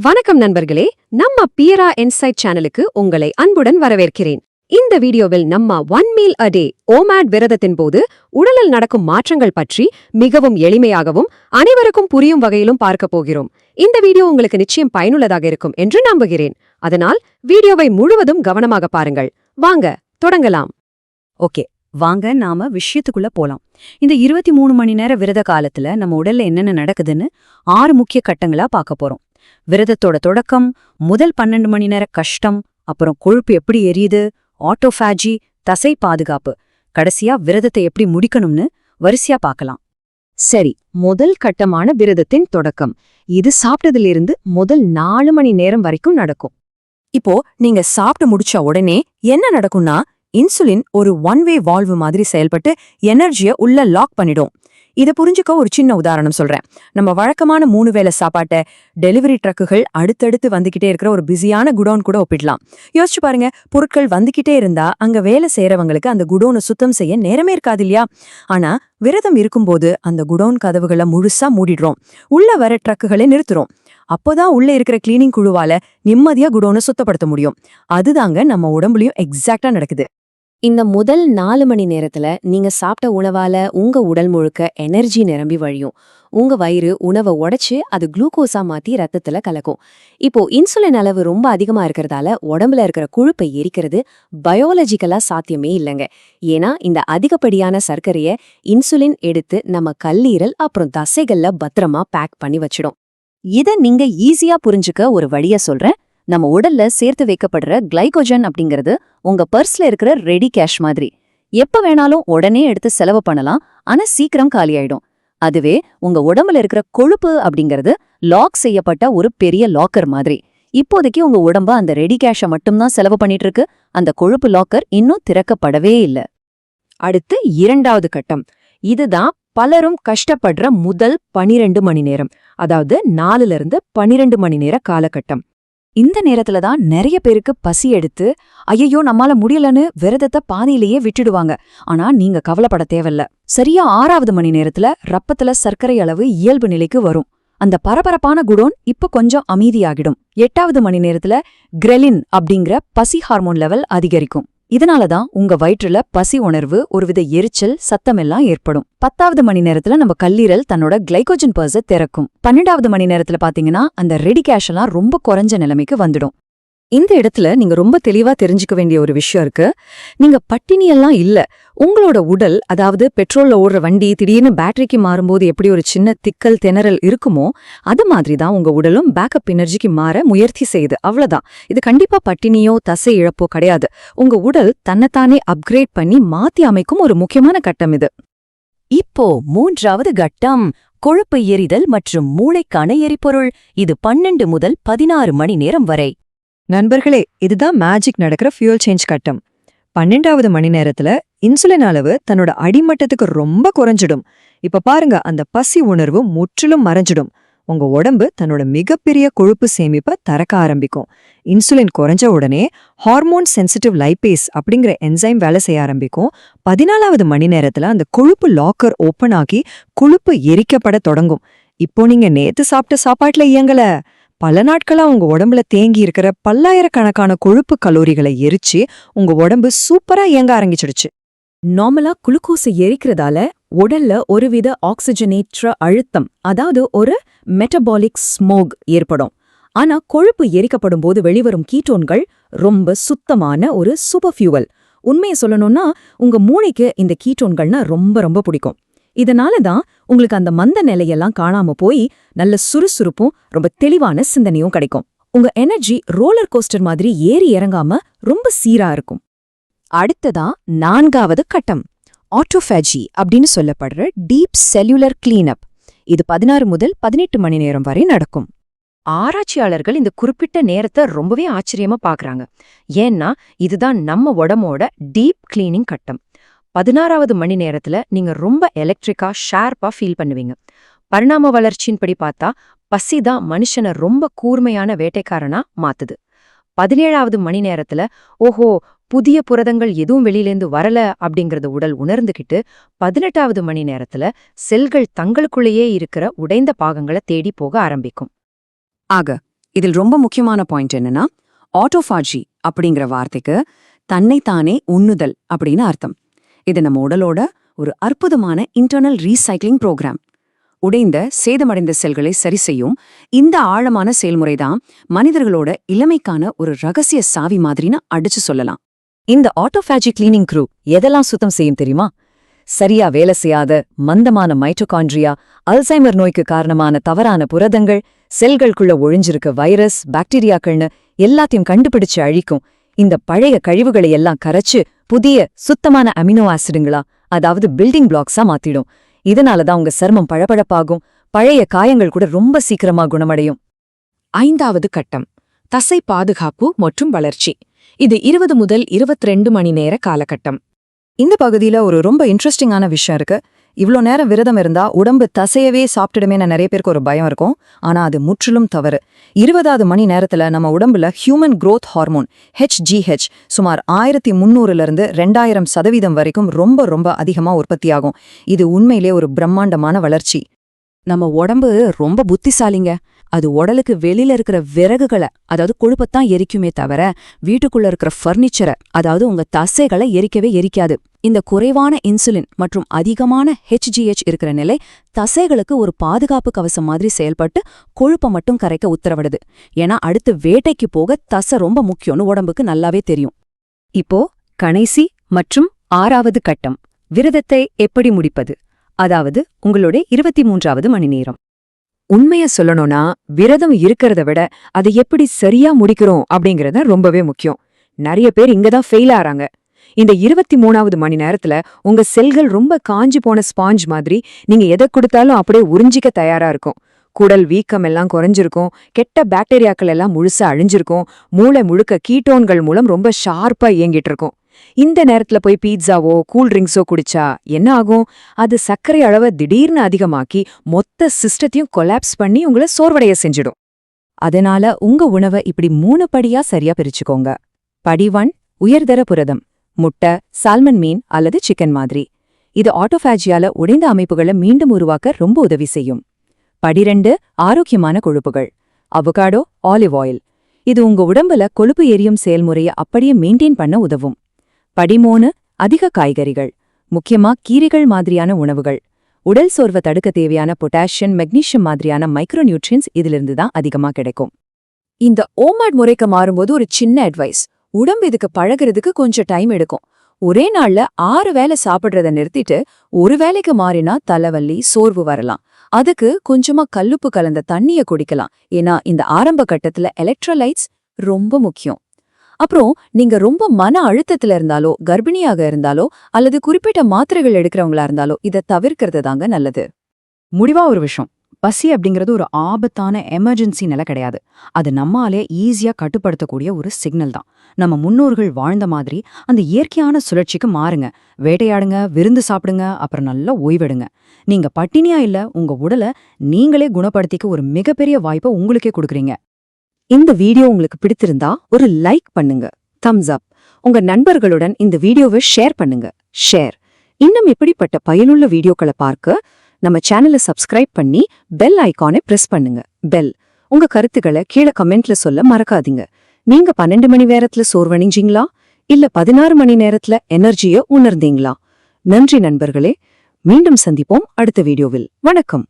வணக்கம் நண்பர்களே, நம்ம பியரா இன்சைட் சேனலுக்கு உங்களை அன்புடன் வரவேற்கிறேன். இந்த வீடியோவில் நம்ம 1 மீல் a day ஓமேட் விரதத்தின் போது உடலில் நடக்கும் மாற்றங்கள் பற்றி மிகவும் எளிமையாகவும் அனைவருக்கும் புரியும் வகையிலும் பார்க்க போகிறோம். இந்த வீடியோ உங்களுக்கு நிச்சயம் பயனுள்ளதாக இருக்கும் என்று நம்புகிறேன். அதனால் வீடியோவை முழுவதும் கவனமாக பாருங்கள். வாங்க தொடங்கலாம். ஓகே, வாங்க நாம விஷயத்துக்குள்ள போலாம். இந்த 23 மணி நேர விரத காலத்துல நம்ம உடல்ல என்னென்ன நடக்குதுன்னு 6 முக்கிய கட்டங்களா பார்க்க போறோம். விரதத்தோட தொடக்கம், முதல் 12 மணி நேர கஷ்டம், அப்புறம் கொழுப்பு எப்படி எரியுது, ஆட்டோஃபாஜி, தசை பாதுகாப்பு, கடைசியா விரதத்தை எப்படி முடிக்கணும்னு வரிசையா பார்க்கலாம். சரி, முதல் கட்டமான விரதத்தின் தொடக்கம். இது சாப்பிட்டதிலிருந்து முதல் 4 மணி நேரம் வரைக்கும் நடக்கும். இப்போ நீங்க சாப்பிட்டு முடிச்ச உடனே என்ன நடக்கும்னா, இன்சுலின் ஒரு ஒன் வே வால்வு மாதிரி செயல்பட்டு எனர்ஜியை உள்ள லாக் பண்ணிடும். இதை புரிஞ்சுக்க ஒரு சின்ன உதாரணம் சொல்றேன். நம்ம வழக்கமான 3 வேளை சாப்பாட்டை டெலிவரி ட்ரக்குகள் அடுத்தடுத்து வந்துகிட்டே இருக்கிற ஒரு பிஸியான குடோன் கூட ஒப்பிடலாம். யோசிச்சு பாருங்க, பொருட்கள் வந்துகிட்டே இருந்தா அங்க வேலை செய்யறவங்களுக்கு அந்த குடோனை சுத்தம் செய்ய நேரமே இருக்காது இல்லையா? ஆனா விரதம் இருக்கும்போது அந்த குடோன் கதவுகளை முழுசா மூடிடுறோம், உள்ள வர ட்ரக்குகளை நிறுத்துறோம். அப்போதான் உள்ள இருக்கிற கிளீனிங் குழுவால நிம்மதியா குடோனை சுத்தப்படுத்த முடியும். அதுதாங்க நம்ம உடம்புலயும் எக்ஸாக்டா நடக்குது. இந்த முதல் 4 மணி நேரத்துல நீங்க சாப்பிட்ட உணவால உங்க உடல் முழுக்க எனர்ஜி நிரம்பி வழியும். உங்க வயிறு உணவை உடைச்சு அது குளுக்கோஸா மாத்தி ரத்தத்துல கலக்கும். இப்போ இன்சுலின் அளவு ரொம்ப அதிகமா இருக்கிறதால உடம்புல இருக்கிற கொழுப்பை எரிக்கிறது பயாலஜிக்கலா சாத்தியமே இல்லைங்க. ஏன்னா இந்த அதிகப்படியான சர்க்கரைய இன்சுலின் எடுத்து நம்ம கல்லீரல் அப்புறம் தசைகள்ல பத்திரமா பேக் பண்ணி வச்சிடும். இத நீங்க ஈஸியா புரிஞ்சுக்க ஒரு வழிய சொல்றேன். நம்ம உடல்ல சேர்த்து வைக்கப்படுற கிளைகோஜன் அப்படிங்கிறது உங்க பர்ஸ்ல இருக்கிற ரெடி கேஷ் மாதிரி. எப்ப வேணாலும் உடனே எடுத்து செலவு பண்ணலாம், ஆனா சீக்கிரம் காலியாயிடும். அதுவே உங்க உடம்புல இருக்கிற கொழுப்பு அப்படிங்கிறது லாக் செய்யப்பட்ட ஒரு பெரிய லாக்கர் மாதிரி. இப்போதைக்கு உங்க உடம்பு அந்த ரெடி கேஷை மட்டும்தான் செலவு பண்ணிட்டு இருக்கு. அந்த கொழுப்பு லாக்கர் இன்னும் திறக்கப்படவே இல்லை. அடுத்து 2வது கட்டம். இதுதான் பலரும் கஷ்டப்படுற முதல் 12 மணி நேரம், அதாவது 4ல இருந்து 12 மணி நேர காலகட்டம். இந்த நேரத்துல தான் நிறைய பேருக்கு பசி எடுத்து ஐயோ நம்மால முடியலன்னு விரதத்தை பாதியிலேயே விட்டுடுவாங்க. ஆனா நீங்க கவலைப்பட தேவையில்ல. சரியா 6வது மணி நேரத்துல ரப்பத்துல சர்க்கரை அளவு இயல்பு நிலைக்கு வரும். அந்த பரபரப்பான குடோன் இப்ப கொஞ்சம் அமைதியாகிடும். 8வது மணி நேரத்துல கிரெலின் அப்படிங்கிற பசி ஹார்மோன் லெவல் அதிகரிக்கும். இதனாலதான் உங்க வயிற்றுல பசி உணர்வு, ஒருவித எரிச்சல், சத்தமெல்லாம் ஏற்படும். 10வது மணி நேரத்துல நம்ம கல்லீரல் தன்னோட கிளைகோஜன் பர்ஸை திறக்கும். 12வது மணி நேரத்துல பாத்தீங்கன்னா அந்த ரெடி கேஷ் எல்லாம் ரொம்ப குறைஞ்ச நிலைமைக்கு வந்துடும். இந்த இடத்துல நீங்க ரொம்ப தெளிவா தெரிஞ்சுக்க வேண்டிய ஒரு விஷயம் இருக்கு. நீங்க பட்டினியெல்லாம் இல்ல. உங்களோட உடல், அதாவது பெட்ரோல்ல ஓடுற வண்டி திடீர்னு பேட்டரிக்கு மாறும்போது எப்படி ஒரு சின்ன திக்கல் திணறல் இருக்குமோ, அது மாதிரிதான் உங்க உடலும் பேக்கப் எனர்ஜிக்கு மாற முயற்சி செய்யுது. அவ்வளவுதான். இது கண்டிப்பா பட்டினியோ தசை இழப்போ கிடையாது. உங்க உடல் தன்னைத்தானே அப்கிரேட் பண்ணி மாத்தி அமைக்கும் ஒரு முக்கியமான கட்டம் இது. இப்போ 3வது கட்டம், கொழுப்பு எரிதல் மற்றும் மூளைக்கான எரிபொருள். இது 12 முதல் 16 மணி நேரம் வரை. நண்பர்களே, இதுதான் மேஜிக் நடக்கிற ஃபியூல் சேஞ்ச் கட்டம். 12வது மணி நேரத்துல இன்சுலின் அளவு தன்னோட அடிமட்டத்துக்கு ரொம்ப குறைஞ்சிடும். இப்ப பாருங்க, அந்த பசி உணர்வு முற்றிலும் மறைஞ்சிடும். உங்க உடம்பு தன்னோட மிகப்பெரிய கொழுப்பு சேமிப்பை திறக்க ஆரம்பிக்கும். இன்சுலின் குறைஞ்ச உடனே ஹார்மோன் சென்சிட்டிவ் லைபேஸ் அப்படிங்கிற என்சைம் வேலை செய்ய ஆரம்பிக்கும். 14வது மணி நேரத்துல அந்த கொழுப்பு லாக்கர் ஓப்பன் ஆகி கொழுப்பு எரிக்கப்பட தொடங்கும். இப்போ நீங்க நேத்து சாப்பிட்ட சாப்பாட்டுல இயங்கல, பல நாட்களா உங்க உடம்புல தேங்கி இருக்கிற பல்லாயிரக்கணக்கான கொழுப்பு கலோரிகளை எரிச்சு உங்க உடம்பு சூப்பரா இயங்க ஆரம்பிச்சிடுச்சு. நார்மலா குளுக்கோஸை எரிக்கிறதால உடல்ல ஒருவித ஆக்சிஜனேற்ற அழுத்தம், அதாவது ஒரு மெட்டபாலிக் ஸ்மோக் ஏற்படும். ஆனா கொழுப்பு எரிக்கப்படும் போது வெளிவரும் கீட்டோன்கள் ரொம்ப சுத்தமான ஒரு சூப்பர் ஃபியூவல். உண்மையை சொல்லணும்னா உங்க மூளைக்கு இந்த கீட்டோன்கள்னா ரொம்ப ரொம்ப பிடிக்கும். இதனாலதான் உங்களுக்கு அந்த மந்த நிலையெல்லாம் காணாம போய் நல்ல சுறுசுறுப்பும் ரொம்ப தெளிவான சிந்தனையும் கிடைக்கும். உங்க எனர்ஜி ரோலர் கோஸ்டர் மாதிரி ஏறி இறங்காம ரொம்ப சீரா இருக்கும். அடுத்ததா 4வது கட்டம், ஆட்டோஃபாஜி அப்படின்னு சொல்லப்படுற டீப் செல்லுலர் கிளீனப். இது 16 முதல் 18 மணி நேரம் வரை நடக்கும். ஆராய்ச்சியாளர்கள் இந்த குறிப்பிட்ட நேரத்தை ரொம்பவே ஆச்சரியமா பாக்குறாங்க. ஏன்னா இதுதான் நம்ம உடம்போட டீப் கிளீனிங் கட்டம். 16வது மணி நேரத்துல நீங்க ரொம்ப எலக்ட்ரிக்கா ஷார்ப்பா ஃபீல் பண்ணுவீங்க. பரிணாம வளர்ச்சியின்படி பார்த்தா பசிதான் மனுஷனை ரொம்ப கூர்மையான வேட்டைக்காரனா மாத்துது. 17வது மணி நேரத்துல ஓஹோ புதிய புரதங்கள் எதுவும் வெளியிலேந்து வரல அப்படிங்கறத உடல் உணர்ந்துகிட்டு 18வது மணி நேரத்துல செல்கள் தங்களுக்குள்ளேயே இருக்கிற உடைந்த பாகங்களை தேடி போக ஆரம்பிக்கும். ஆக இதில் ரொம்ப முக்கியமான பாயிண்ட் என்னன்னா, ஆட்டோஃபாஜி அப்படிங்கிற வார்த்தைக்கு தன்னைத்தானே உண்ணுதல் அப்படின்னு அர்த்தம். இது நம்ம உடலோட ஒரு அற்புதமான இன்டர்னல் ரீசைக்ளிங் ப்ரோக்ராம். உடைந்த சேதமடைந்த செல்களை சரி செய்யும் இந்த ஆழமான செயல்முறைதான் மனிதர்களோட இளமைக்கான ஒரு ரகசிய சாவி மாதிரின்னு அடிச்சு சொல்லலாம். இந்த ஆட்டோஃபாஜி கிளீனிங் க்ரூ எதெல்லாம் சுத்தம் செய்யும் தெரியுமா? சரியா வேலை செய்யாத மந்தமான மைட்டோகாண்ட்ரியா, அல்சைமர் நோய்க்கு காரணமான தவறான புரதங்கள், செல்களுக்குள்ள ஒழிஞ்சிருக்க வைரஸ், பாக்டீரியாக்கள்னு எல்லாத்தையும் கண்டுபிடிச்சு அழிக்கும். இந்த பழைய கழிவுகளை எல்லாம் கரைச்சு புதிய சுத்தமான அமினோ ஆசிடுங்களா, அதாவது பில்டிங் பிளாக்ஸா மாத்திடும். இதனாலதான் உங்க சர்மம் பளபளப்பாகும், பழைய காயங்கள் கூட ரொம்ப சீக்கிரமா குணமடையும். 5வது கட்டம், தசை பாதுகாப்பு மற்றும் வளர்ச்சி. இது 20 முதல் 22 மணி நேர காலகட்டம். இந்த பகுதியில ஒரு ரொம்ப இன்ட்ரெஸ்டிங்கான விஷயம் இருக்கு. இவ்ளோ நேரம் விரதம் இருந்தா உடம்பு தசையவே சாப்பிட்டுடுமே நிறைய பேருக்கு ஒரு பயம் இருக்கும். ஆனா அது முற்றிலும் தவறு. 20வது மணி நேரத்துல நம்ம உடம்புல ஹியூமன் growth ஹார்மோன் HGH சுமார் 1300லிருந்து 2000% வரைக்கும் ரொம்ப ரொம்ப அதிகமா உற்பத்தியாகும். இது உண்மையிலே ஒரு பிரம்மாண்டமான வளர்ச்சி. நம்ம உடம்பு ரொம்ப புத்திசாலிங்க. அது உடலுக்கு வெளியில இருக்கிற விறகுகளை, அதாவது கொழுப்பத்தான் எரிக்குமே தவிர வீட்டுக்குள்ள இருக்கிற ஃபர்னிச்சரை, அதாவது உங்க தசைகளை எரிக்கவே எரிக்காது. இந்த குறைவான இன்சுலின் மற்றும் அதிகமான HGH இருக்கிற நிலை தசைகளுக்கு ஒரு பாதுகாப்பு கவசம் மாதிரி செயல்பட்டு கொழுப்பை மட்டும் கரைக்க உத்தரவிடுது. ஏன்னா அடுத்து வேட்டைக்கு போக தசை ரொம்ப முக்கியம்னு உடம்புக்கு நல்லாவே தெரியும். இப்போ கடைசி மற்றும் 6வது கட்டம், விரதத்தை எப்படி முடிப்பது, அதாவது உங்களுடைய 23வது மணி நேரம். உண்மைய சொல்லணும்னா விரதம் இருக்கிறத விட அதை எப்படி சரியா முடிக்கிறோம் அப்படிங்கறத ரொம்பவே முக்கியம். நிறைய பேர் இங்கதான் ஃபெயில் ஆறாங்க. இந்த 23வது மணி நேரத்துல உங்க செல்கள் ரொம்ப காஞ்சி போன ஸ்பாஞ்ச் மாதிரி நீங்க எதை கொடுத்தாலும் அப்படியே உறிஞ்சிக்க தயாரா இருக்கும். குடல் வீக்கம் எல்லாம் குறைஞ்சிருக்கும், கெட்ட பாக்டீரியாக்கள் எல்லாம் முழுசா அழிஞ்சிருக்கும், மூளை முழுக்க கீட்டோன்கள் மூலம் ரொம்ப ஷார்ப்பா இயங்கிட்டு இருக்கும். இந்த நேரத்துல போய் பீட்சாவோ கூல் ட்ரிங்க்ஸோ குடிச்சா என்ன ஆகும்? அது சர்க்கரை அளவை திடீர்னு அதிகமாக்கி மொத்த சிஸ்டத்தையும் கொலாப்ஸ் பண்ணி உங்களை சோர்வடைய செஞ்சிடும். அதனால உங்க உணவை இப்படி 3 படியா சரியா பிரிச்சுக்கோங்க. படி 1, உயர்தர புரதம், முட்டை, சால்மன் மீன் அல்லது சிக்கன் மாதிரி. இது ஆட்டோஃபாஜியால உடைந்த அமைப்புகளை மீண்டும் உருவாக்க ரொம்ப உதவி செய்யும். படி 2, ஆரோக்கியமான கொழுப்புகள், அவகாடோ, ஆலிவ் ஆயில். இது உங்க உடம்புல கொழுப்பு எரியும் செயல்முறையை அப்படியே மெயின்டைன் பண்ண உதவும். படி 3, அதிக காய்கறிகள், முக்கியமா கீரைகள் மாதிரியான உணவுகள். உடல் சோர்வை தடுக்க தேவையான பொட்டாசியம், மெக்னீசியம் மாதிரியான மைக்ரோ நியூட்ரியன்ஸ் இதிலிருந்து தான் அதிகமா கிடைக்கும். இந்த ஓமேட் முறைக்கு மாறும்போது ஒரு சின்ன அட்வைஸ், உடம்பு இதுக்கு பழகுறதுக்கு கொஞ்சம் டைம் எடுக்கும். ஒரே நாள்ல 6 வேளை சாப்பிடுறத நிறுத்திட்டு ஒரு வேளைக்கு மாறினா தலைவலி, சோர்வு வரலாம். அதுக்கு கொஞ்சமா கல்லுப்பு கலந்த தண்ணிய குடிக்கலாம். ஏன்னா இந்த ஆரம்ப கட்டத்துல எலக்ட்ரோலைட்ஸ் ரொம்ப முக்கியம். அப்புறம் நீங்க ரொம்ப மன அழுத்தத்துல இருந்தாலோ, கர்ப்பிணியாக இருந்தாலோ அல்லது குறிப்பிட்ட மாத்திரைகள் எடுக்கிறவங்களா இருந்தாலோ இதை தவிர்க்கிறது தாங்க நல்லது. முடிவா ஒரு விஷயம், பசி அப்படிங்கிறது ஒரு ஆபத்தான எமர்ஜென்சி நிலை கிடையாது. அது நம்மாலே ஈஸியா கட்டுப்படுத்தக்கூடிய ஒரு சிக்னல் தான். நம்ம முன்னோர்கள் வாழ்ந்த மாதிரி அந்த இயற்கையான சுழற்சிக்கு மாறுங்க. வேட்டையாடுங்க, விருந்து சாப்பிடுங்க, அப்புறம் நல்லா ஓய்வெடுங்க. நீங்க பட்டினியா இல்ல, உங்க உடலை நீங்களே குணப்படுத்திக்க ஒரு மிகப்பெரிய வாய்ப்பை உங்களுக்கே கொடுக்குறீங்க. இந்த வீடியோ உங்களுக்கு பிடித்திருந்தா ஒரு லைக் பண்ணுங்க, தம்ஸ் அப். உங்க நண்பர்களுடன் இந்த வீடியோவை ஷேர் பண்ணுங்க. இன்னும் இப்படிப்பட்ட பயனுள்ள வீடியோக்களை பார்க்க நம்ம சேனலை சப்ஸ்கிரைப் பண்ணி பெல் ஐகானை பிரஸ் பண்ணுங்க. உங்க கருத்துக்களை கீழே கமெண்ட்ல சொல்ல மறக்காதீங்க. நீங்க 12 மணி நேரத்துல சோர்வடைஞ்சீங்களா இல்ல 16 மணி நேரத்துல எனர்ஜியை உணர்ந்தீங்களா? நன்றி நண்பர்களே. மீண்டும் சந்திப்போம் அடுத்த வீடியோவில். வணக்கம்.